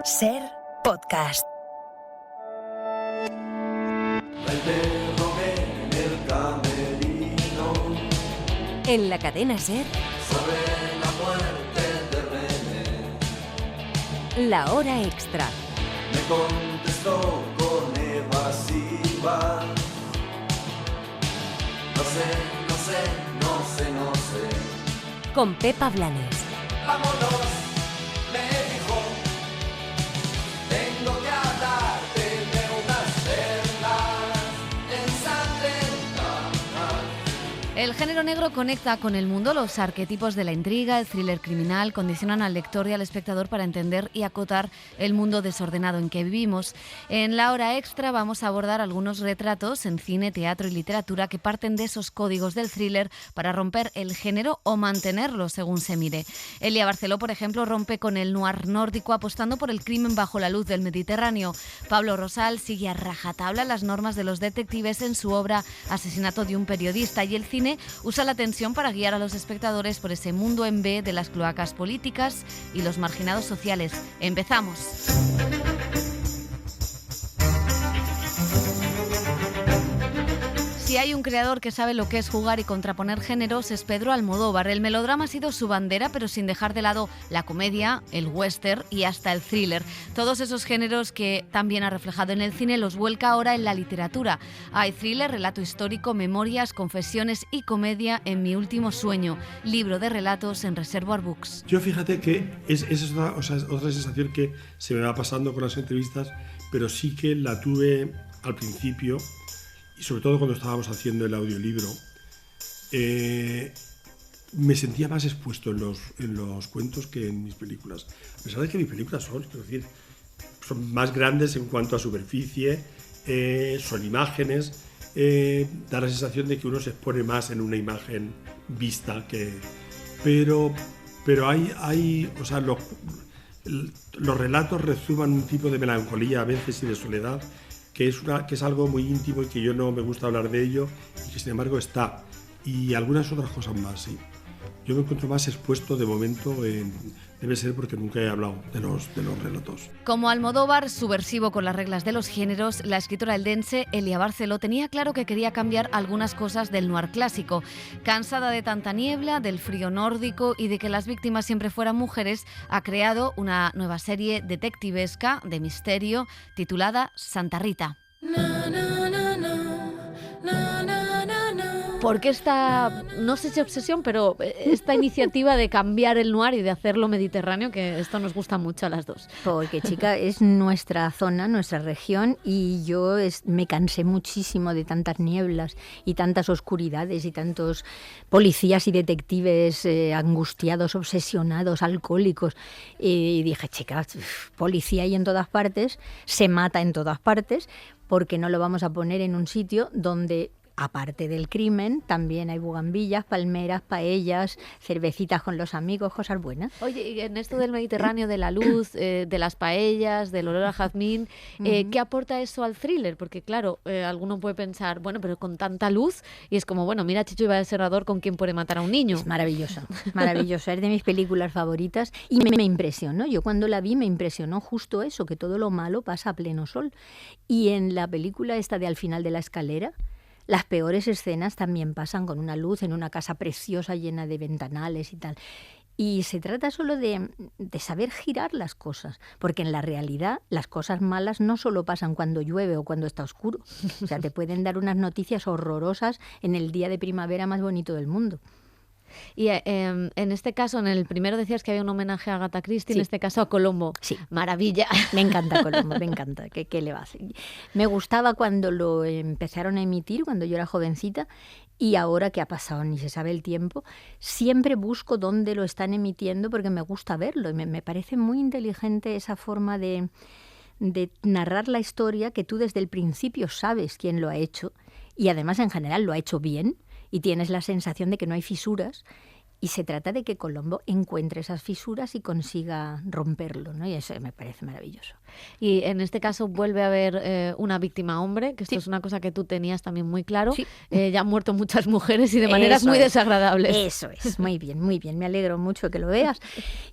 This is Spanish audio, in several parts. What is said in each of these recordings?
Ser podcast. En la cadena Ser. Sobre la muerte de René. La hora extra. Me contestó con evasiva. No sé. Con Pepa Blanes. Vámonos, me dijo. Tengo que hablarte de unas perlas ensangrentadas. El género negro conecta con el mundo. Los arquetipos de la intriga, el thriller criminal, condicionan al lector y al espectador para entender y acotar el mundo desordenado en que vivimos. En la hora extra vamos a abordar algunos retratos en cine, teatro y literatura que parten de esos códigos del thriller para romper el género o mantenerlo según se mire. Elia Barceló, por ejemplo, rompe con el noir nórdico apostando por el crimen bajo la luz del Mediterráneo. Pablo Rosal sigue a rajatabla las normas de los detectives en su obra Asesinato de un periodista, y el cine usa la tensión para guiar a los espectadores por ese mundo en B de las cloacas políticas y los marginados sociales. ¡Empezamos! Si hay un creador que sabe lo que es jugar y contraponer géneros, es Pedro Almodóvar. El melodrama ha sido su bandera, pero sin dejar de lado la comedia, el western y hasta el thriller. Todos esos géneros que también ha reflejado en el cine los vuelca ahora en la literatura. Hay thriller, relato histórico, memorias, confesiones y comedia en Mi último sueño, libro de relatos en Reservoir Books. Yo fíjate que es otra sensación que se me va pasando con las entrevistas, pero sí que la tuve al principio. Y sobre todo cuando estábamos haciendo el audiolibro, me sentía más expuesto en los cuentos que en mis películas. A pesar de que mis películas son más grandes en cuanto a superficie, son imágenes, da la sensación de que uno se expone más en una imagen vista que... Pero los relatos rezuman un tipo de melancolía a veces y de soledad, que es algo muy íntimo y que yo no me gusta hablar de ello, y que sin embargo está. Y algunas otras cosas más, sí. Yo me encuentro más expuesto de momento, debe ser porque nunca he hablado de los relatos. Como Almodóvar, subversivo con las reglas de los géneros, la escritora eldense Elia Barceló tenía claro que quería cambiar algunas cosas del noir clásico. Cansada de tanta niebla, del frío nórdico y de que las víctimas siempre fueran mujeres, ha creado una nueva serie detectivesca de misterio titulada Santa Rita. ¿Por qué esta, no sé si obsesión, pero esta iniciativa de cambiar el noir y de hacerlo mediterráneo, que esto nos gusta mucho a las dos? Porque, chica, es nuestra zona, nuestra región, y yo me cansé muchísimo de tantas nieblas y tantas oscuridades y tantos policías y detectives angustiados, obsesionados, alcohólicos. Y dije, chica, policía hay en todas partes, se mata en todas partes, porque no lo vamos a poner en un sitio donde... Aparte del crimen, también hay bugambillas, palmeras, paellas, cervecitas con los amigos, cosas buenas. Oye, y en esto del Mediterráneo, de la luz, de las paellas, del olor a jazmín, ¿qué aporta eso al thriller? Porque claro, alguno puede pensar, bueno, pero con tanta luz, y es como, bueno, mira Chicho y el Serrador con quién puede matar a un niño. Es maravillosa, maravillosa, es de mis películas favoritas y me impresionó. Yo cuando la vi me impresionó justo eso, que todo lo malo pasa a pleno sol. Y en la película esta de Al final de la escalera, las peores escenas también pasan con una luz en una casa preciosa llena de ventanales y tal. Y se trata solo de saber girar las cosas, porque en la realidad las cosas malas no solo pasan cuando llueve o cuando está oscuro. O sea, te pueden dar unas noticias horrorosas en el día de primavera más bonito del mundo. Y en este caso, en el primero decías que había un homenaje a Agatha Christie, sí. En este caso a Colombo. Sí. Maravilla. Me encanta Colombo, me encanta. ¿Qué le va a hacer? Me gustaba cuando lo empezaron a emitir, cuando yo era jovencita, y ahora que ha pasado, ni se sabe el tiempo, siempre busco dónde lo están emitiendo porque me gusta verlo. Y me parece muy inteligente esa forma de narrar la historia, que tú desde el principio sabes quién lo ha hecho y además en general lo ha hecho bien. Y tienes la sensación de que no hay fisuras Y se trata de que Colombo encuentre esas fisuras y consiga romperlo, ¿no? Y eso me parece maravilloso. Y en este caso vuelve a haber una víctima hombre, que esto es una cosa que tú tenías también muy claro. Sí. Ya han muerto muchas mujeres y de maneras Eso muy es. desagradables. Eso es, muy bien, me alegro mucho que lo veas.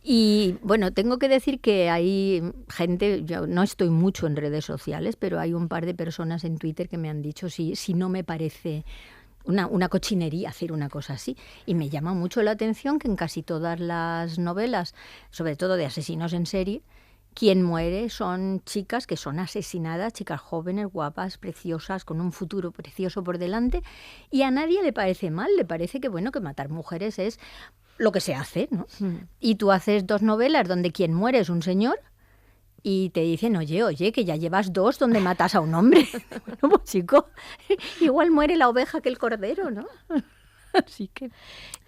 Y bueno, tengo que decir que hay gente, yo no estoy mucho en redes sociales, pero hay un par de personas en Twitter que me han dicho si no me parece una cochinería hacer una cosa así. Y me llama mucho la atención que en casi todas las novelas, sobre todo de asesinos en serie, quien muere son chicas que son asesinadas, chicas jóvenes, guapas, preciosas, con un futuro precioso por delante, y a nadie le parece mal, le parece que bueno, que matar mujeres es lo que se hace, ¿no? Y tú haces 2 novelas donde quien muere es un señor y te dicen, oye, que ya llevas 2 donde matas a un hombre. Bueno, pues chico, igual muere la oveja que el cordero, ¿no? Así que...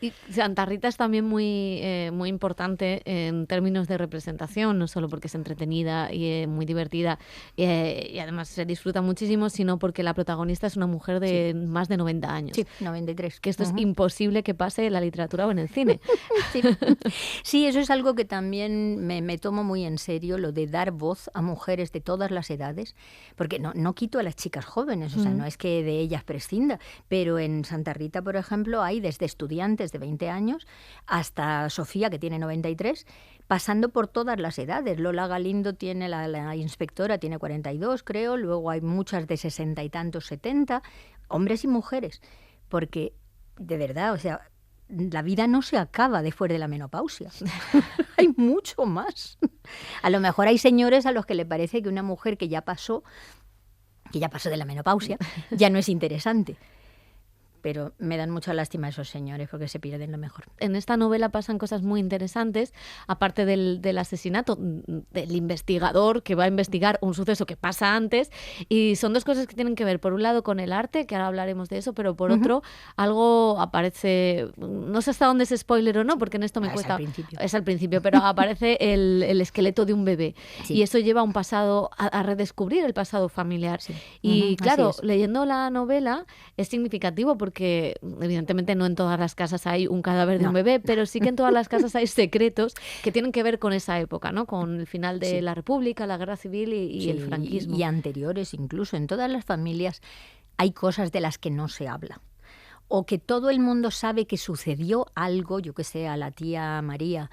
Y Santa Rita es también muy importante en términos de representación, no solo porque es entretenida y muy divertida y además se disfruta muchísimo, sino porque la protagonista es una mujer de más de 90 años. Sí, 93. Que esto es imposible que pase en la literatura o en el cine. Sí, eso es algo que también me tomo muy en serio, lo de dar voz a mujeres de todas las edades, porque no quito a las chicas jóvenes, o sea, no es que de ellas prescinda, pero en Santa Rita, por ejemplo, hay desde estudiantes de 20 años hasta Sofía, que tiene 93, pasando por todas las edades. Lola Galindo tiene, la inspectora, tiene 42, creo, luego hay muchas de 60 y tantos, 70, hombres y mujeres, porque de verdad, o sea, la vida no se acaba después de la menopausia. Hay mucho más. A lo mejor hay señores a los que le parece que una mujer que ya pasó de la menopausia, ya no es interesante. Pero me dan mucha lástima esos señores porque se pierden lo mejor. En esta novela pasan cosas muy interesantes, aparte del asesinato, del investigador que va a investigar un suceso que pasa antes, y son 2 cosas que tienen que ver, por un lado, con el arte, que ahora hablaremos de eso, pero por otro, algo aparece, no sé hasta dónde es spoiler o no, porque en esto me cuesta... Es al principio, pero aparece el esqueleto de un bebé, y eso lleva a un pasado, a redescubrir el pasado familiar. Sí. Y claro, leyendo la novela es significativo porque evidentemente no en todas las casas hay un cadáver de un bebé, pero sí que en todas las casas hay secretos que tienen que ver con esa época, ¿no? Con el final de la República, la Guerra Civil y el franquismo. Y anteriores incluso. En todas las familias hay cosas de las que no se habla. O que todo el mundo sabe que sucedió algo, yo que sé, a la tía María,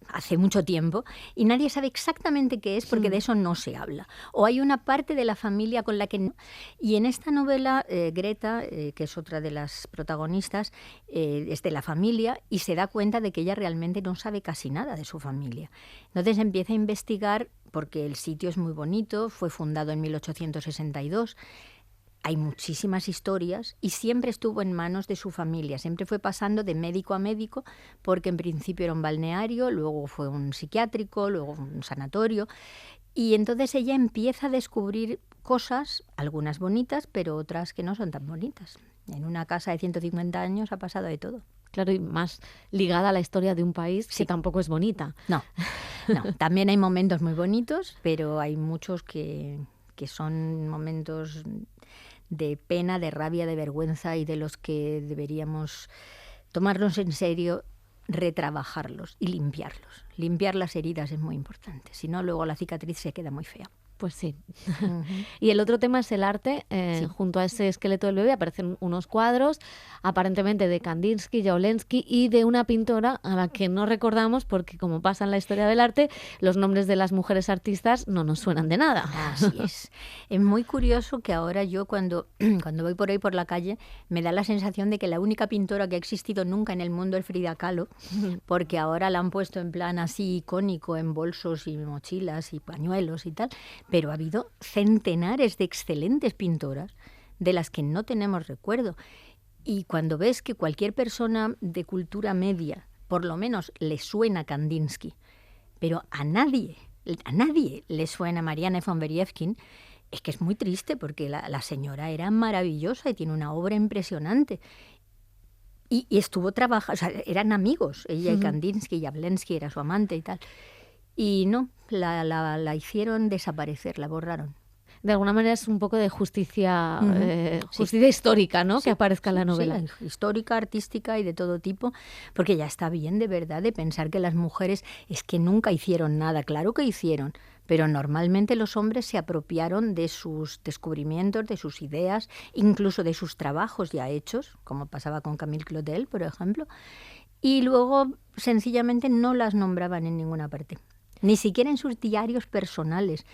hace mucho tiempo, y nadie sabe exactamente qué es porque de eso no se habla. O hay una parte de la familia con la que no. Y en esta novela, Greta, que es otra de las protagonistas, es de la familia y se da cuenta de que ella realmente no sabe casi nada de su familia. Entonces empieza a investigar porque el sitio es muy bonito, fue fundado en 1862, hay muchísimas historias y siempre estuvo en manos de su familia, siempre fue pasando de médico a médico porque en principio era un balneario, luego fue un psiquiátrico, luego un sanatorio y entonces ella empieza a descubrir cosas, algunas bonitas pero otras que no son tan bonitas. En una casa de 150 años ha pasado de todo. Claro, y más ligada a la historia de un país que tampoco es bonita. No, también hay momentos muy bonitos, pero hay muchos que son momentos de pena, de rabia, de vergüenza y de los que deberíamos tomarnos en serio, retrabajarlos y limpiarlos. Limpiar las heridas es muy importante, si no luego la cicatriz se queda muy fea. Pues sí. Y el otro tema es el arte. Junto a ese esqueleto del bebé aparecen unos cuadros, aparentemente de Kandinsky, Jawlensky y de una pintora a la que no recordamos porque, como pasa en la historia del arte, los nombres de las mujeres artistas no nos suenan de nada. Así es. Es muy curioso que ahora yo cuando voy por ahí por la calle me da la sensación de que la única pintora que ha existido nunca en el mundo es Frida Kahlo, porque ahora la han puesto en plan así icónico en bolsos y mochilas y pañuelos y tal. Pero ha habido centenares de excelentes pintoras de las que no tenemos recuerdo. Y cuando ves que cualquier persona de cultura media, por lo menos le suena Kandinsky, pero a nadie le suena Marianne von Berievkin, es que es muy triste porque la señora era maravillosa y tiene una obra impresionante. Y estuvo trabajando, o sea, eran amigos, ella y Kandinsky, Jawlensky era su amante y tal. Y no, la hicieron desaparecer, la borraron. De alguna manera es un poco de justicia, justicia histórica, ¿no? Sí, que aparezca en la novela. Sí, histórica, artística y de todo tipo, porque ya está bien de verdad de pensar que las mujeres es que nunca hicieron nada, claro que hicieron, pero normalmente los hombres se apropiaron de sus descubrimientos, de sus ideas, incluso de sus trabajos ya hechos, como pasaba con Camille Claudel, por ejemplo, y luego sencillamente no las nombraban en ninguna parte, ni siquiera en sus diarios personales,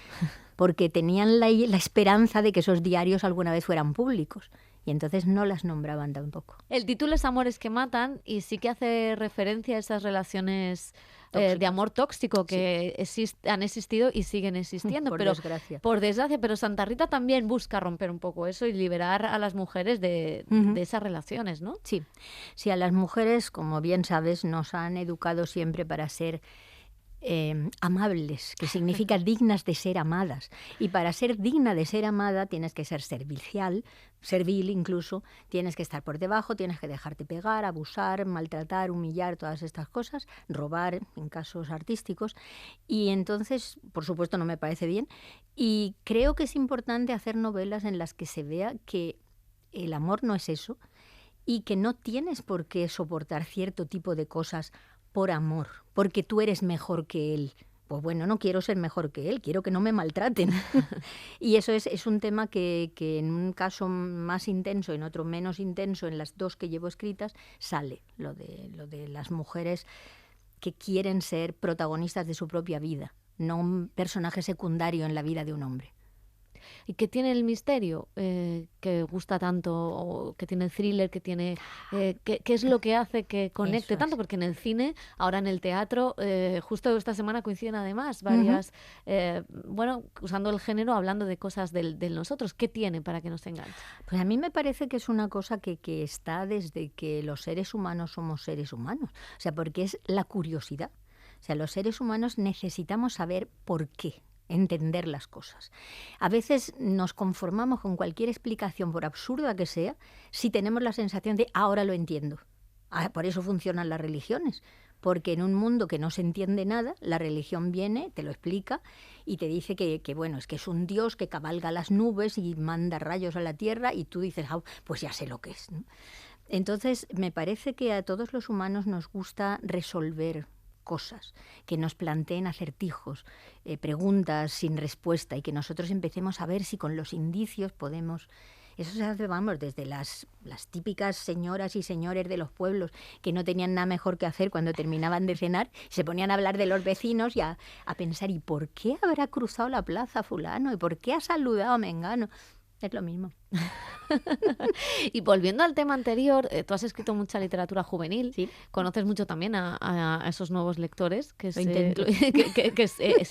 porque tenían la esperanza de que esos diarios alguna vez fueran públicos. Y entonces no las nombraban tampoco. El título es Amores que matan y sí que hace referencia a esas relaciones de amor tóxico que han existido y siguen existiendo. Por pero, desgracia. Por desgracia, pero Santa Rita también busca romper un poco eso y liberar a las mujeres de esas relaciones, ¿no? Sí, a las mujeres, como bien sabes, nos han educado siempre para ser amables, que significa dignas de ser amadas. Y para ser digna de ser amada tienes que ser servil incluso, tienes que estar por debajo, tienes que dejarte pegar, abusar, maltratar, humillar, todas estas cosas, robar en casos artísticos. Y entonces, por supuesto, no me parece bien. Y creo que es importante hacer novelas en las que se vea que el amor no es eso y que no tienes por qué soportar cierto tipo de cosas por amor, porque tú eres mejor que él. Pues bueno, no quiero ser mejor que él, quiero que no me maltraten. Y eso es un tema que en un caso más intenso, en otro menos intenso, en las dos que llevo escritas, sale lo de las mujeres que quieren ser protagonistas de su propia vida, no un personaje secundario en la vida de un hombre. ¿Y qué tiene el misterio que gusta tanto, o que tiene el thriller, que tiene qué es lo que hace que conecte tanto? Porque en el cine, ahora en el teatro, justo esta semana coinciden además varias, usando el género, hablando de cosas del nosotros. ¿Qué tiene para que nos enganche? Pues a mí me parece que es una cosa que está desde que los seres humanos somos seres humanos. O sea, porque es la curiosidad. O sea, los seres humanos necesitamos saber por qué, entender las cosas. A veces nos conformamos con cualquier explicación, por absurda que sea, si tenemos la sensación de ahora lo entiendo. Por eso funcionan las religiones, porque en un mundo que no se entiende nada, la religión viene, te lo explica y te dice que bueno, es que es un Dios que cabalga las nubes y manda rayos a la tierra y tú dices, pues ya sé lo que es, ¿no? Entonces, me parece que a todos los humanos nos gusta resolver cosas, que nos planteen acertijos, preguntas sin respuesta y que nosotros empecemos a ver si con los indicios podemos... Eso se hace, vamos, desde las típicas señoras y señores de los pueblos que no tenían nada mejor que hacer cuando terminaban de cenar, se ponían a hablar de los vecinos y a pensar, ¿y por qué habrá cruzado la plaza fulano? ¿Y por qué ha saludado a Mengano? Es lo mismo. Y volviendo al tema anterior, tú has escrito mucha literatura juvenil, sí. Conoces mucho también a esos nuevos lectores que se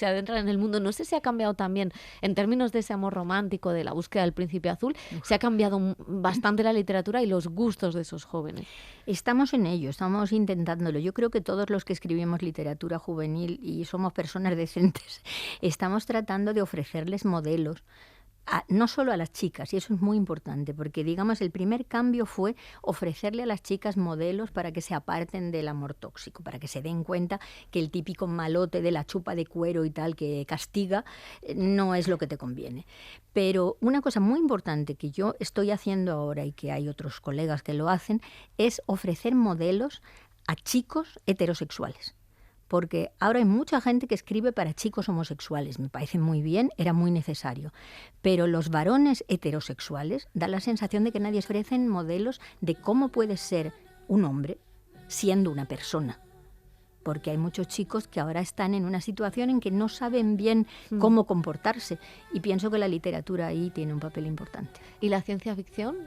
adentran en el mundo. No sé si ha cambiado también, en términos de ese amor romántico, de la búsqueda del príncipe azul, se ha cambiado bastante la literatura y los gustos de esos jóvenes. Estamos en ello, estamos intentándolo. Yo creo que todos los que escribimos literatura juvenil y somos personas decentes, estamos tratando de ofrecerles modelos, no solo a las chicas, y eso es muy importante, porque digamos el primer cambio fue ofrecerle a las chicas modelos para que se aparten del amor tóxico, para que se den cuenta que el típico malote de la chupa de cuero y tal que castiga no es lo que te conviene. Pero una cosa muy importante que yo estoy haciendo ahora y que hay otros colegas que lo hacen es ofrecer modelos a chicos heterosexuales. Porque ahora hay mucha gente que escribe para chicos homosexuales, me parece muy bien, era muy necesario. Pero los varones heterosexuales dan la sensación de que nadie ofrecen modelos de cómo puede ser un hombre siendo una persona. Porque hay muchos chicos que ahora están en una situación en que no saben bien cómo comportarse. Y pienso que la literatura ahí tiene un papel importante. ¿Y la ciencia ficción?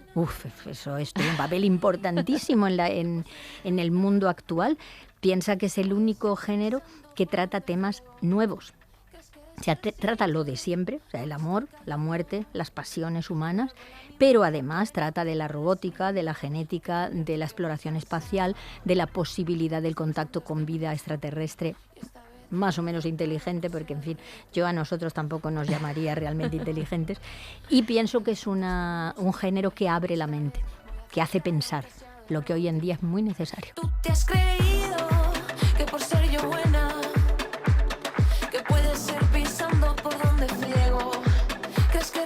Eso tiene un papel importantísimo en el mundo actual. Piensa que es el único género que trata temas nuevos. O sea, trata lo de siempre, o sea, el amor, la muerte, las pasiones humanas, pero además trata de la robótica, de la genética, de la exploración espacial, de la posibilidad del contacto con vida extraterrestre, más o menos inteligente, porque, en fin, yo a nosotros tampoco nos llamaría realmente inteligentes, y pienso que es un género que abre la mente, que hace pensar, lo que hoy en día es muy necesario. Tú te has creído que por ser yo buena, que puedes ser pisando por donde ciego, crees que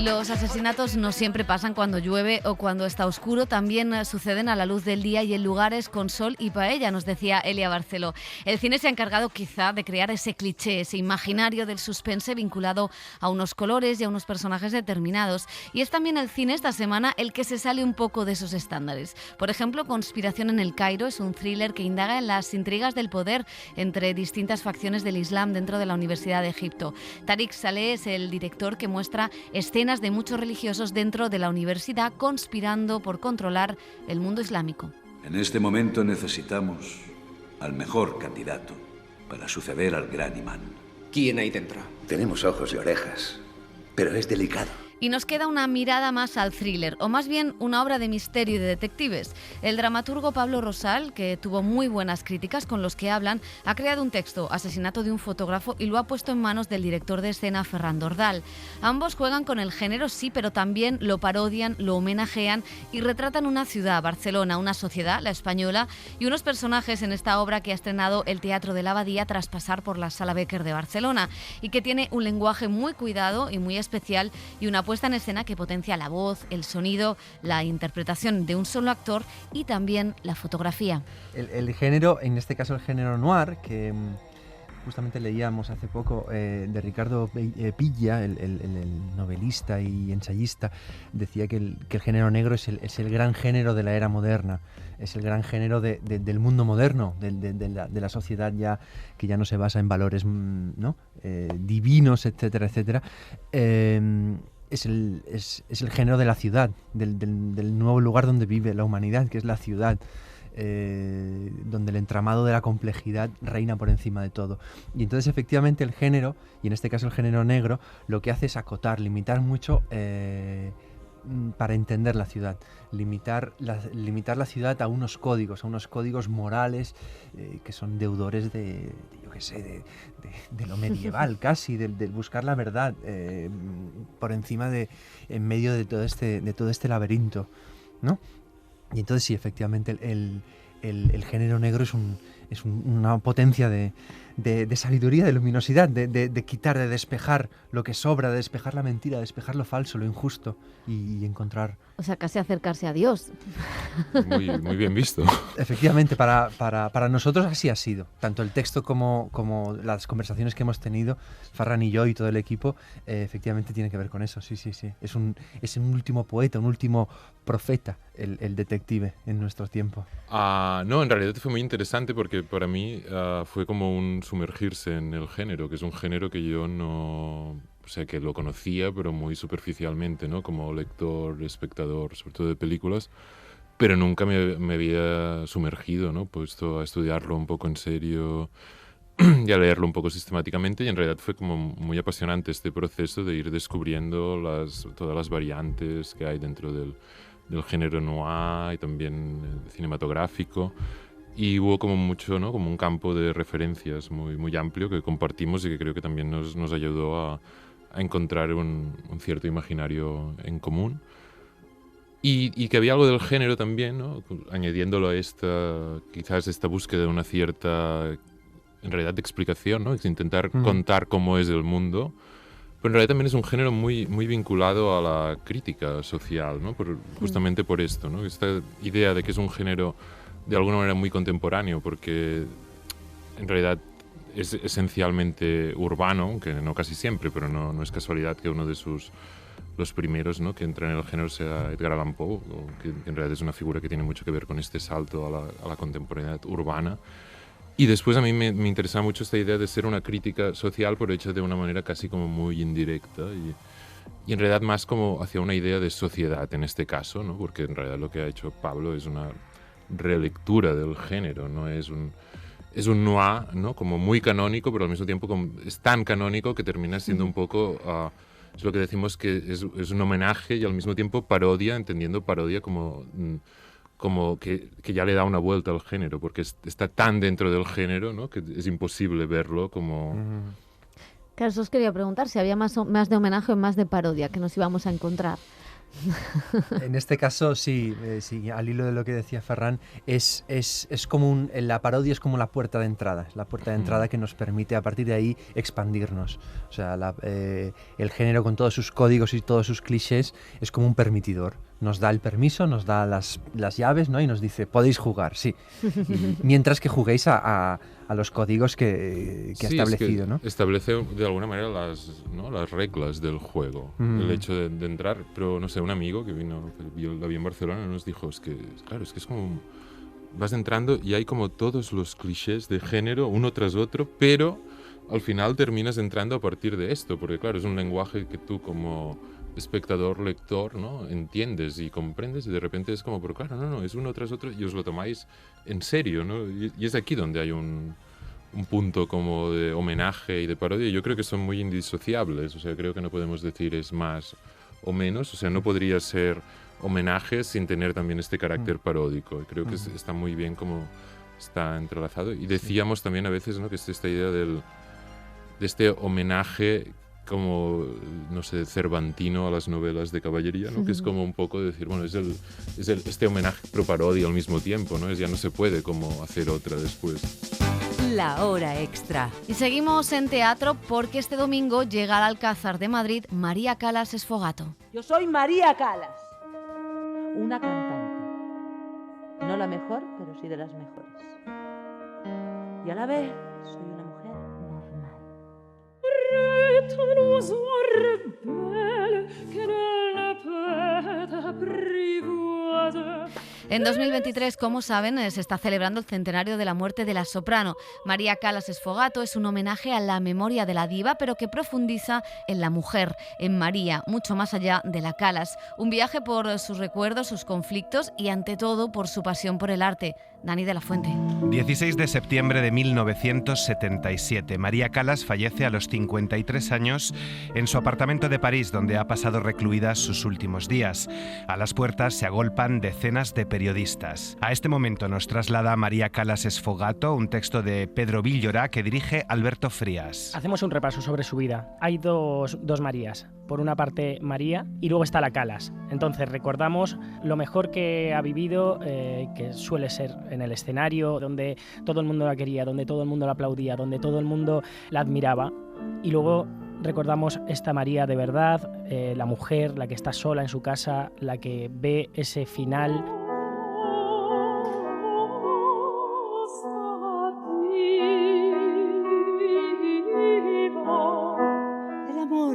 Los asesinatos no siempre pasan cuando llueve o cuando está oscuro, también suceden a la luz del día y en lugares con sol y paella, nos decía Elia Barceló. El cine se ha encargado quizá de crear ese cliché, ese imaginario del suspense vinculado a unos colores y a unos personajes determinados. Y es también el cine esta semana el que se sale un poco de esos estándares. Por ejemplo, Conspiración en el Cairo es un thriller que indaga en las intrigas del poder entre distintas facciones del Islam dentro de la Universidad de Egipto. Tariq Saleh es el director que muestra escenas de muchos religiosos dentro de la universidad conspirando por controlar el mundo islámico. En este momento necesitamos al mejor candidato para suceder al gran imán. ¿Quién hay dentro? Tenemos ojos y orejas, pero es delicado. Y nos queda una mirada más al thriller, o más bien una obra de misterio y de detectives. El dramaturgo Pablo Rosal, que tuvo muy buenas críticas con Los que hablan, ha creado un texto, Asesinato de un fotógrafo, y lo ha puesto en manos del director de escena, Ferran Dordal. Ambos juegan con el género, sí, pero también lo parodian, lo homenajean y retratan una ciudad, Barcelona, una sociedad, la española, y unos personajes en esta obra que ha estrenado el Teatro de la Abadía tras pasar por la Sala Becker de Barcelona, y que tiene un lenguaje muy cuidado y muy especial y una puesta en escena que potencia la voz, el sonido, la interpretación de un solo actor y también la fotografía. El género, en este caso el género noir, que justamente leíamos hace poco de Ricardo Pilla, el novelista y ensayista, decía que el género negro es el gran género de la era moderna, es el gran género del mundo moderno, de la sociedad ya que ya no se basa en valores, ¿no? Divinos, etcétera, etcétera. Es el género de la ciudad, del nuevo lugar donde vive la humanidad, que es la ciudad, donde el entramado de la complejidad reina por encima de todo. Y entonces efectivamente el género, y en este caso el género negro, lo que hace es acotar, limitar mucho para entender la ciudad, limitar la ciudad a unos códigos morales que son deudores de lo medieval casi, del buscar la verdad por encima en medio de todo este laberinto, ¿no? Y entonces sí, efectivamente el género negro es una potencia de sabiduría, de luminosidad, de quitar, de despejar lo que sobra, de despejar la mentira, de despejar lo falso, lo injusto y encontrar... O sea, casi acercarse a Dios. Muy bien visto. Efectivamente, para nosotros así ha sido. Tanto el texto como las conversaciones que hemos tenido, Ferran y yo y todo el equipo, efectivamente tiene que ver con eso. Sí. Es un último poeta, un último profeta, el detective en nuestro tiempo. No, en realidad fue muy interesante porque para mí fue como un sumergirse en el género, que es un género que yo no... O sea, que lo conocía, pero muy superficialmente, ¿no? Como lector, espectador, sobre todo de películas, pero nunca me había sumergido, ¿no? Puesto a estudiarlo un poco en serio y a leerlo un poco sistemáticamente, y en realidad fue como muy apasionante este proceso de ir descubriendo todas las variantes que hay dentro del género noir y también cinematográfico. Y hubo como mucho, ¿no? Como un campo de referencias muy amplio que compartimos y que creo que también nos ayudó a encontrar un cierto imaginario en común. Y que había algo del género también, ¿no? Añadiéndolo a quizás esta búsqueda de una cierta, en realidad, explicación, ¿no? Es intentar contar cómo es el mundo. Pero en realidad también es un género muy vinculado a la crítica social, ¿no? Justamente por esto, ¿no? Esta idea de que es un género de alguna manera muy contemporáneo, porque en realidad es esencialmente urbano, aunque no casi siempre, pero no es casualidad que uno de los primeros, ¿no? que entra en el género sea Edgar Allan Poe, que en realidad es una figura que tiene mucho que ver con este salto a la contemporaneidad urbana. Y después a mí me interesaba mucho esta idea de ser una crítica social, pero hecha de una manera casi como muy indirecta y en realidad más como hacia una idea de sociedad en este caso, ¿no? Porque en realidad lo que ha hecho Pablo es una relectura del género, ¿no? Es un noir, ¿no? Como muy canónico, pero al mismo tiempo es tan canónico que termina siendo un poco, es lo que decimos que es un homenaje y al mismo tiempo parodia, entendiendo parodia como que ya le da una vuelta al género, porque está tan dentro del género, ¿no? Que es imposible verlo como... Claro, eso os quería preguntar si había más de homenaje o más de parodia que nos íbamos a encontrar. En este caso, sí, al hilo de lo que decía Ferran, es como la parodia es como la puerta de entrada, es la puerta de entrada que nos permite a partir de ahí expandirnos. O sea, el género con todos sus códigos y todos sus clichés es como un permitidor. Nos da el permiso, nos da las llaves, ¿no? Y nos dice, podéis jugar, sí. Mientras que juguéis a los códigos que ha establecido, es que ¿no? Establece de alguna manera las reglas del juego. El hecho de entrar, pero no sé, un amigo que la vi en Barcelona nos dijo, es que es como vas entrando y hay como todos los clichés de género uno tras otro, pero al final terminas entrando a partir de esto, porque claro, es un lenguaje que tú como espectador, lector, ¿no? Entiendes y comprendes y de repente es como, pero claro, no, es uno tras otro y os lo tomáis en serio, ¿no? Y es aquí donde hay un punto como de homenaje y de parodia. Yo creo que son muy indisociables, o sea, creo que no podemos decir es más o menos, o sea, no podría ser homenaje sin tener también este carácter paródico. Y creo que está muy bien como está entrelazado. Y decíamos también a veces, ¿no? Que es esta idea de este homenaje como, no sé, cervantino a las novelas de caballería, ¿no? Que es como un poco de decir, bueno, este homenaje pero parodia al mismo tiempo, ¿no? Ya no se puede como hacer otra después. La hora extra. Y seguimos en teatro porque este domingo llega al Alcázar de Madrid María Calas Esfogato. Yo soy María Calas, una cantante. No la mejor, pero sí de las mejores. Y a la vez soy una mujer normal. En 2023, como saben, se está celebrando el centenario de la muerte de la soprano. María Calas Esfogato es un homenaje a la memoria de la diva, pero que profundiza en la mujer, en María, mucho más allá de la Calas. Un viaje por sus recuerdos, sus conflictos y, ante todo, por su pasión por el arte. Dani de la Fuente. 16 de septiembre de 1977. María Calas fallece a los 53 años en su apartamento de París, donde ha pasado recluida sus últimos días. A las puertas se agolpan decenas de periodistas. A este momento nos traslada María Calas Esfogato, un texto de Pedro Villora que dirige Alberto Frías. Hacemos un repaso sobre su vida. Hay dos Marías. Por una parte María y luego está la Calas. Entonces recordamos lo mejor que ha vivido, que suele ser en el escenario, donde todo el mundo la quería, donde todo el mundo la aplaudía, donde todo el mundo la admiraba. Y luego recordamos esta María de verdad, la mujer, la que está sola en su casa, la que ve ese final.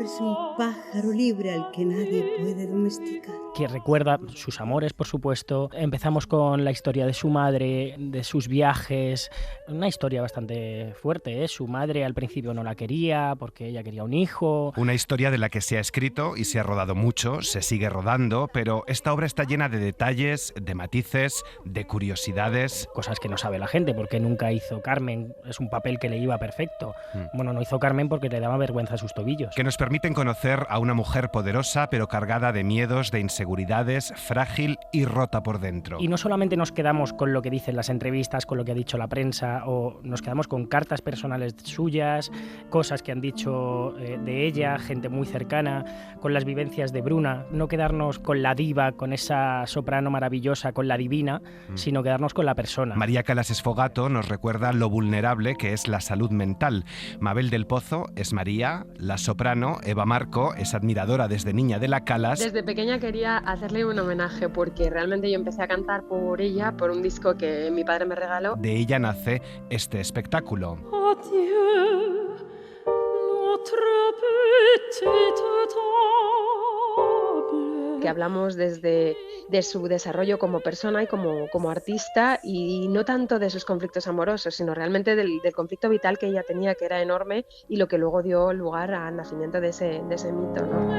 Es un pájaro libre al que nadie puede domesticar. Que recuerda sus amores, por supuesto. Empezamos con la historia de su madre, de sus viajes. Una historia bastante fuerte, ¿eh? Su madre al principio no la quería porque ella quería un hijo. Una historia de la que se ha escrito y se ha rodado mucho, se sigue rodando, pero esta obra está llena de detalles, de matices, de curiosidades. Cosas que no sabe la gente, porque nunca hizo Carmen. Es un papel que le iba perfecto. Bueno, no hizo Carmen porque le daba vergüenza a sus tobillos. Que nos permiten conocer a una mujer poderosa, pero cargada de miedos, de inseguridades, frágil y rota por dentro. Y no solamente nos quedamos con lo que dicen las entrevistas, con lo que ha dicho la prensa, o nos quedamos con cartas personales suyas, cosas que han dicho de ella, gente muy cercana, con las vivencias de Bruna. No quedarnos con la diva, con esa soprano maravillosa, con la divina, sino quedarnos con la persona. María Calas Esfogato nos recuerda lo vulnerable que es la salud mental. Mabel del Pozo es María, la soprano Eva Marco es admiradora desde niña de la Calas. Desde pequeña quería hacerle un homenaje porque realmente yo empecé a cantar por ella, por un disco que mi padre me regaló. De ella nace este espectáculo. Adieu, notre petite table. Que hablamos de su desarrollo como persona y como artista, y no tanto de sus conflictos amorosos, sino realmente del conflicto vital que ella tenía, que era enorme, y lo que luego dio lugar al nacimiento de ese mito, ¿no?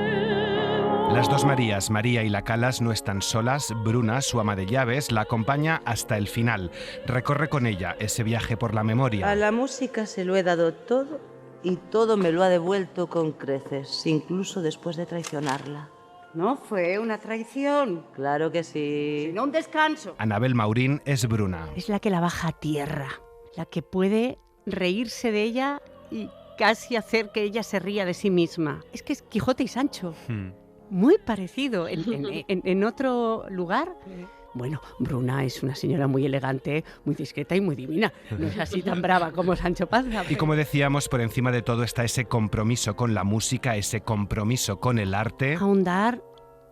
Las dos Marías, María y la Calas, no están solas. Bruna, su ama de llaves, la acompaña hasta el final. Recorre con ella ese viaje por la memoria. A la música se lo he dado todo y todo me lo ha devuelto con creces, incluso después de traicionarla. No fue una traición. Claro que sí. Sino un descanso. Anabel Maurín es Bruna. Es la que la baja a tierra, la que puede reírse de ella y casi hacer que ella se ría de sí misma. Es que es Quijote y Sancho. muy parecido en otro lugar. Bueno, Bruna es una señora muy elegante, muy discreta y muy divina. No es así tan brava como Sancho Panza. Y como decíamos, por encima de todo está ese compromiso con la música, ese compromiso con el arte. Ahondar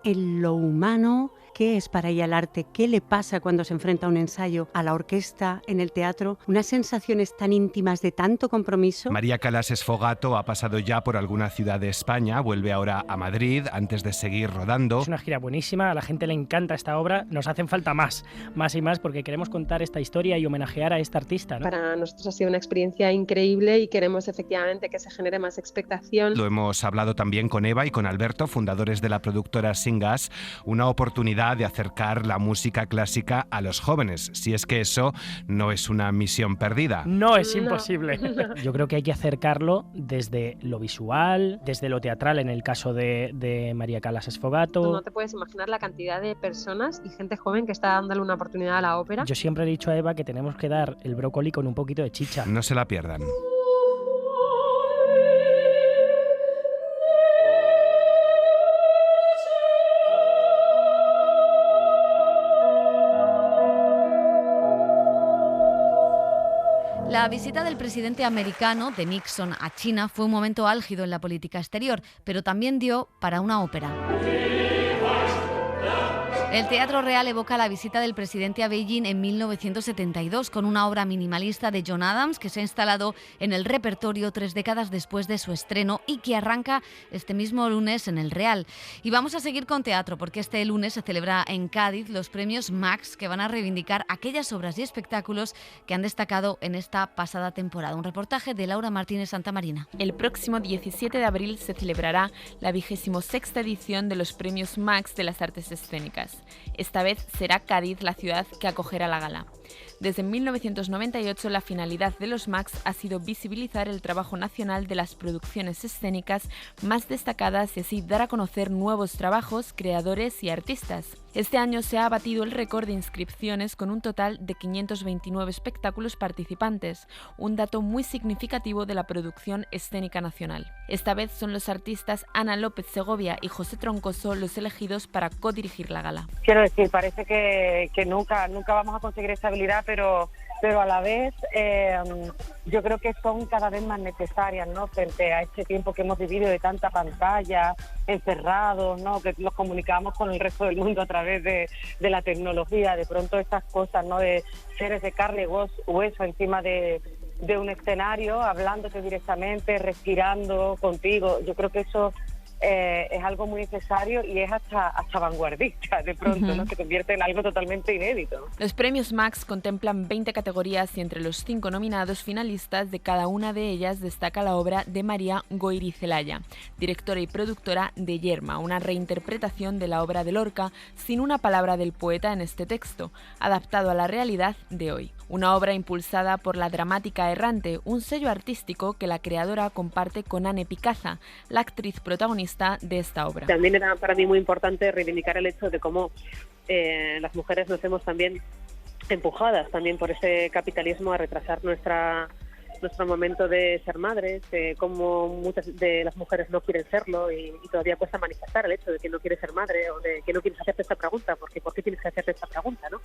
en lo humano. ¿Qué es para ella el arte? ¿Qué le pasa cuando se enfrenta a un ensayo, a la orquesta, en el teatro? Unas sensaciones tan íntimas de tanto compromiso. María Calas Sfogato ha pasado ya por alguna ciudad de España, vuelve ahora a Madrid antes de seguir rodando. Es una gira buenísima, a la gente le encanta esta obra, nos hacen falta más y más, porque queremos contar esta historia y homenajear a esta artista, ¿no? Para nosotros ha sido una experiencia increíble y queremos efectivamente que se genere más expectación. Lo hemos hablado también con Eva y con Alberto, fundadores de la productora Singas, una oportunidad de acercar la música clásica a los jóvenes, si es que eso no es una misión perdida. No es imposible. Yo creo que hay que acercarlo desde lo visual, desde lo teatral, en el caso de María Calas Sfogato. No te puedes imaginar la cantidad de personas y gente joven que está dándole una oportunidad a la ópera. Yo siempre he dicho a Eva que tenemos que dar el brócoli con un poquito de chicha. No se la pierdan. La visita del presidente americano, de Nixon, a China fue un momento álgido en la política exterior, pero también dio para una ópera. El Teatro Real evoca la visita del presidente a Beijing en 1972 con una obra minimalista de John Adams que se ha instalado en el repertorio 3 décadas después de su estreno y que arranca este mismo lunes en el Real. Y vamos a seguir con teatro porque este lunes se celebra en Cádiz los premios Max que van a reivindicar aquellas obras y espectáculos que han destacado en esta pasada temporada. Un reportaje de Laura Martínez Santamarina. El próximo 17 de abril se celebrará la 26ª edición de los premios Max de las artes escénicas. Esta vez será Cádiz la ciudad que acogerá la gala. Desde 1998 la finalidad de los Max ha sido visibilizar el trabajo nacional de las producciones escénicas más destacadas y así dar a conocer nuevos trabajos, creadores y artistas. Este año se ha batido el récord de inscripciones con un total de 529 espectáculos participantes, un dato muy significativo de la producción escénica nacional. Esta vez son los artistas Ana López Segovia y José Troncoso los elegidos para codirigir la gala. Quiero decir, parece que nunca vamos a conseguir esa habilidad, pero a la vez yo creo que son cada vez más necesarias, ¿no? Frente a este tiempo que hemos vivido de tanta pantalla, encerrados, ¿no? Que nos comunicamos con el resto del mundo a través de la tecnología. De pronto estas cosas, ¿no? De seres de carne y hueso encima de un escenario, hablándote directamente, respirando contigo. Yo creo que eso es algo muy necesario y es hasta vanguardista de pronto, ¿no? Se convierte en algo totalmente inédito. Los premios Max contemplan 20 categorías y entre los 5 nominados finalistas de cada una de ellas destaca la obra de María Goirizelaya, directora y productora de Yerma, una reinterpretación de la obra de Lorca sin una palabra del poeta en este texto, adaptado a la realidad de hoy. Una obra impulsada por La Dramática Errante, un sello artístico que la creadora comparte con Anne Picaza, la actriz protagonista de esta obra. También era para mí muy importante reivindicar el hecho de cómo las mujeres nos hemos también empujadas también por ese capitalismo a retrasar nuestro momento de ser madres, cómo muchas de las mujeres no quieren serlo y todavía cuesta manifestar el hecho de que no quieres ser madre o de que no quieres hacerte esta pregunta, porque ¿por qué tienes que hacerte esta pregunta, no?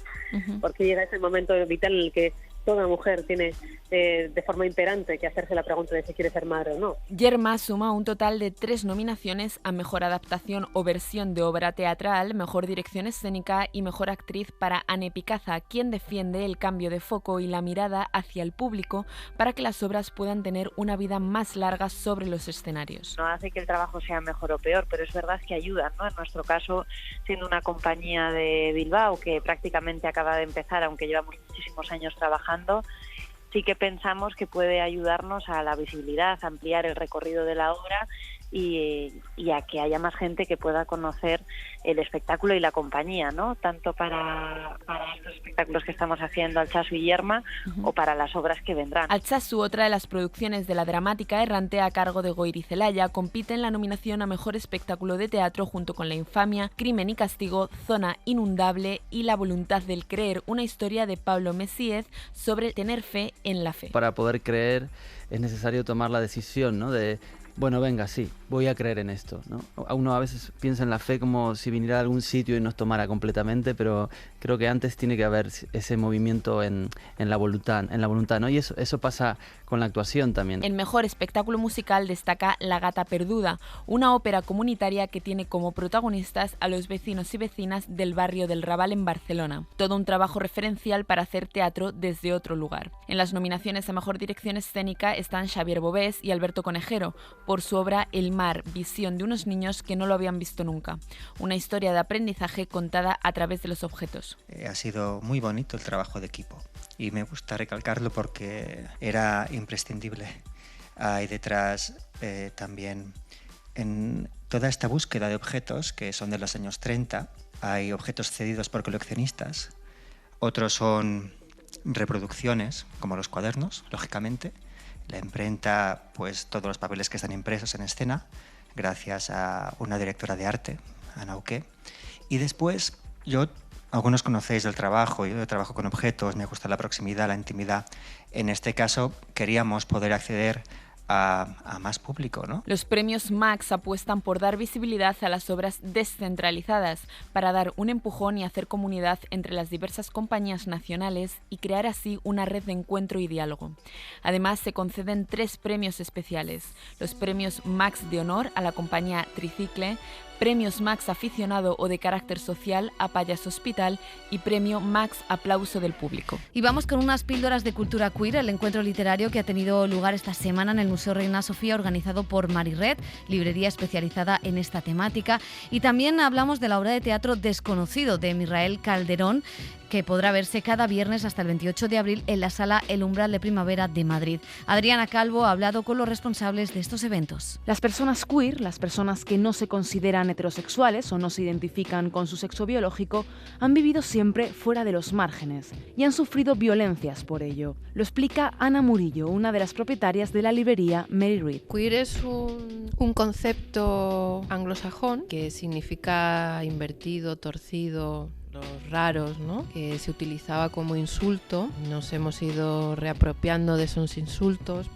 Porque llega ese momento vital en el que toda mujer tiene de forma imperante que hacerse la pregunta de si quiere ser madre o no. Yerma suma un total de 3 nominaciones a Mejor Adaptación o Versión de Obra Teatral, Mejor Dirección Escénica y Mejor Actriz para Anne Picaza, quien defiende el cambio de foco y la mirada hacia el público para que las obras puedan tener una vida más larga sobre los escenarios. No hace que el trabajo sea mejor o peor, pero es verdad que ayudan, ¿no? En nuestro caso, siendo una compañía de Bilbao que prácticamente acaba de empezar, aunque llevamos muchísimos años trabajando, sí que pensamos que puede ayudarnos a la visibilidad, a ampliar el recorrido de la obra y a que haya más gente que pueda conocer el espectáculo y la compañía, ¿no? Tanto para estos espectáculos que estamos haciendo, Altsasu y Yerma, o para las obras que vendrán. Altsasu, otra de las producciones de La Dramática Errante a cargo de Goirizelaya, compite en la nominación a Mejor Espectáculo de Teatro junto con La Infamia, Crimen y Castigo, Zona Inundable y La Voluntad del Creer, una historia de Pablo Messiez sobre tener fe en la fe. Para poder creer es necesario tomar la decisión, ¿no? De, bueno, venga, sí, voy a creer en esto, ¿no? Uno a veces piensa en la fe como si viniera de algún sitio y nos tomara completamente, pero creo que antes tiene que haber ese movimiento en la voluntad, ¿no? Y eso pasa con la actuación también. En mejor espectáculo musical destaca La gata perduda, una ópera comunitaria que tiene como protagonistas a los vecinos y vecinas del barrio del Raval en Barcelona. Todo un trabajo referencial para hacer teatro desde otro lugar. En las nominaciones a mejor dirección escénica están Xavier Bovés y Alberto Conejero, por su obra El mar, visión de unos niños que no lo habían visto nunca. Una historia de aprendizaje contada a través de los objetos. Ha sido muy bonito el trabajo de equipo y me gusta recalcarlo porque era imprescindible. Hay detrás también, en toda esta búsqueda de objetos que son de los años 30, hay objetos cedidos por coleccionistas, otros son reproducciones, como los cuadernos, lógicamente. La imprenta, pues todos los papeles que están impresos en escena, gracias a una directora de arte, Ana Uqué. Y después, algunos conocéis el trabajo, yo trabajo con objetos, me gusta la proximidad, la intimidad. En este caso, queríamos poder acceder a más público, ¿no? Los premios Max apuestan por dar visibilidad a las obras descentralizadas, para dar un empujón y hacer comunidad entre las diversas compañías nacionales y crear así una red de encuentro y diálogo. Además, se conceden 3 premios especiales: los premios Max de honor a la compañía Tricicle, premios Max aficionado o de carácter social a Payas Hospital y premio Max aplauso del público. Y vamos con unas píldoras de cultura queer, el encuentro literario que ha tenido lugar esta semana en el Museo Reina Sofía, organizado por Marired, librería especializada en esta temática. Y también hablamos de la obra de teatro Desconocido de Mirael Calderón, que podrá verse cada viernes hasta el 28 de abril en la Sala El Umbral de Primavera de Madrid. Adriana Calvo ha hablado con los responsables de estos eventos. Las personas queer, las personas que no se consideran heterosexuales o no se identifican con su sexo biológico, han vivido siempre fuera de los márgenes y han sufrido violencias por ello. Lo explica Ana Murillo, una de las propietarias de la librería Mary Read. Queer es un concepto anglosajón que significa invertido, torcido, los raros, ¿no? Que se utilizaba como insulto. Nos hemos ido reapropiando de esos insultos.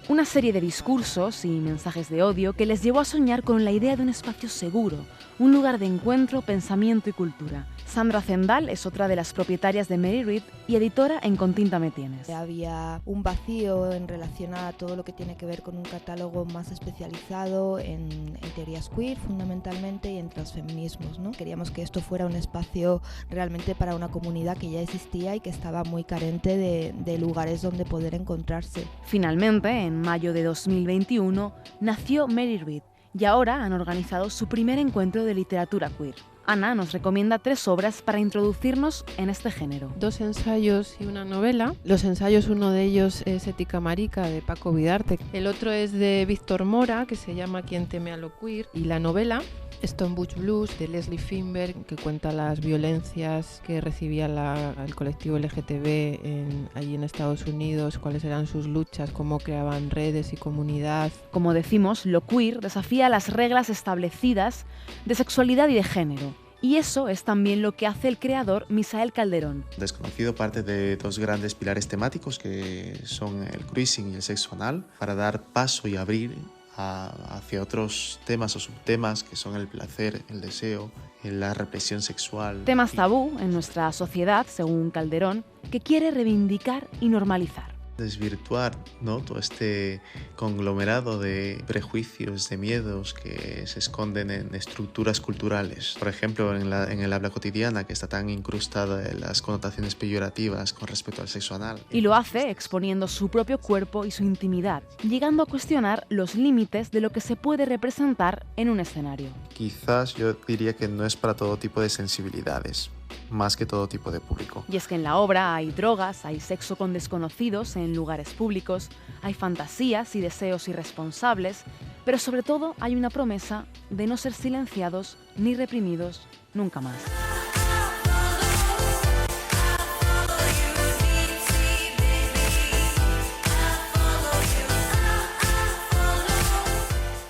Una serie de discursos y mensajes de odio que les llevó a soñar con la idea de un espacio seguro, un lugar de encuentro, pensamiento y cultura. Sandra Zendal es otra de las propietarias de Mary Read y editora en Con tinta me tienes. Había un vacío en relación a todo lo que tiene que ver con un catálogo más especializado en teorías queer fundamentalmente y en transfeminismos, ¿no? Queríamos que esto fuera un espacio realmente para una comunidad que ya existía y que estaba muy carente de lugares donde poder encontrarse. Finalmente, en mayo de 2021, nació Mary Read y ahora han organizado su primer encuentro de literatura queer. Ana nos recomienda 3 obras para introducirnos en este género. 2 ensayos y una novela. Los ensayos, uno de ellos es Ética Marica, de Paco Vidarte. El otro es de Víctor Mora, que se llama Quien teme a lo queer. Y la novela, Stone Bush Blues, de Leslie Finberg, que cuenta las violencias que recibía el colectivo LGTB allí en Estados Unidos, cuáles eran sus luchas, cómo creaban redes y comunidad. Como decimos, lo queer desafía las reglas establecidas de sexualidad y de género. Y eso es también lo que hace el creador Misael Calderón. Desconocido parte de 2 grandes pilares temáticos que son el cruising y el sexo anal, para dar paso y abrir hacia otros temas o subtemas que son el placer, el deseo, la represión sexual. Temas tabú en nuestra sociedad, según Calderón, que quiere reivindicar y normalizar. Desvirtuar, ¿no?, todo este conglomerado de prejuicios, de miedos que se esconden en estructuras culturales. Por ejemplo, en el habla cotidiana, que está tan incrustada en las connotaciones peyorativas con respecto al sexo anal. Y lo hace exponiendo su propio cuerpo y su intimidad, llegando a cuestionar los límites de lo que se puede representar en un escenario. Quizás yo diría que no es para todo tipo de sensibilidades, más que todo tipo de público. Y es que en la obra hay drogas, hay sexo con desconocidos en lugares públicos, hay fantasías y deseos irresponsables, pero sobre todo hay una promesa de no ser silenciados ni reprimidos nunca más.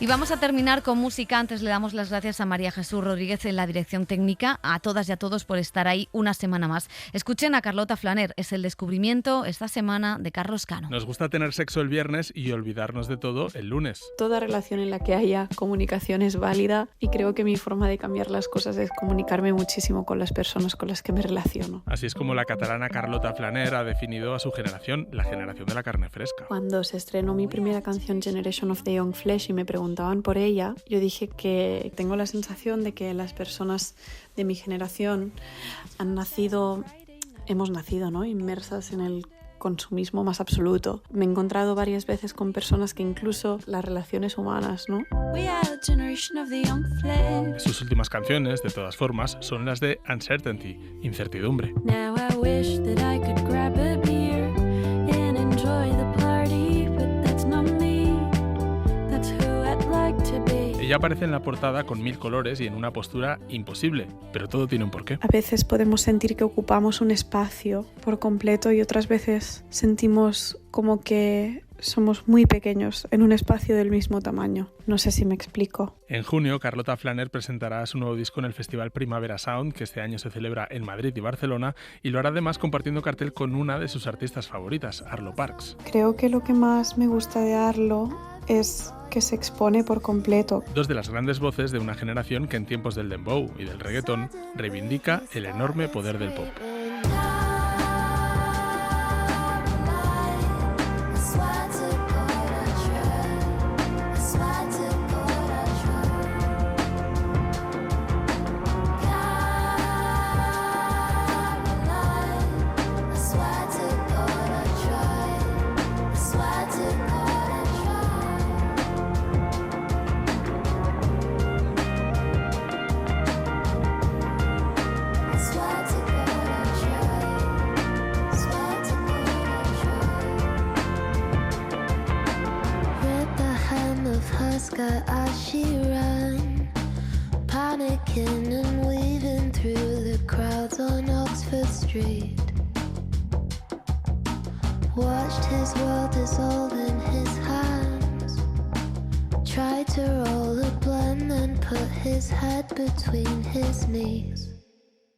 Y vamos a terminar con música. Antes le damos las gracias a María Jesús Rodríguez en la dirección técnica, a todas y a todos por estar ahí una semana más. Escuchen a Carlota Flaner, es el descubrimiento esta semana de Carlos Cano. Nos gusta tener sexo el viernes y olvidarnos de todo el lunes. Toda relación en la que haya comunicación es válida y creo que mi forma de cambiar las cosas es comunicarme muchísimo con las personas con las que me relaciono. Así es como la catalana Carlota Flaner ha definido a su generación, la generación de la carne fresca. Cuando se estrenó mi primera canción Generation of the Young Flesh y me preguntaban por ella, yo dije que tengo la sensación de que las personas de mi generación hemos nacido, ¿no?, inmersas en el consumismo más absoluto. Me he encontrado varias veces con personas que incluso las relaciones humanas, ¿no? Sus últimas canciones, de todas formas, son las de Uncertainty, incertidumbre. Now I wish that I could grab a beer and enjoy the party, but that's not me. That's who I'd like to be. Ella aparece en la portada con 1000 colores y en una postura imposible, pero todo tiene un porqué. A veces podemos sentir que ocupamos un espacio por completo y otras veces sentimos como que somos muy pequeños en un espacio del mismo tamaño. No sé si me explico. En junio, Carlota Flaner presentará su nuevo disco en el Festival Primavera Sound, que este año se celebra en Madrid y Barcelona, y lo hará además compartiendo cartel con una de sus artistas favoritas, Arlo Parks. Creo que lo que más me gusta de Arlo es que se expone por completo. Dos de las grandes voces de una generación que en tiempos del dembow y del reggaetón reivindica el enorme poder del pop. As she ran, panicking and weaving through the crowds on Oxford Street. Watched his world dissolve in his hands. Tried to roll a blunt and put his head between his knees.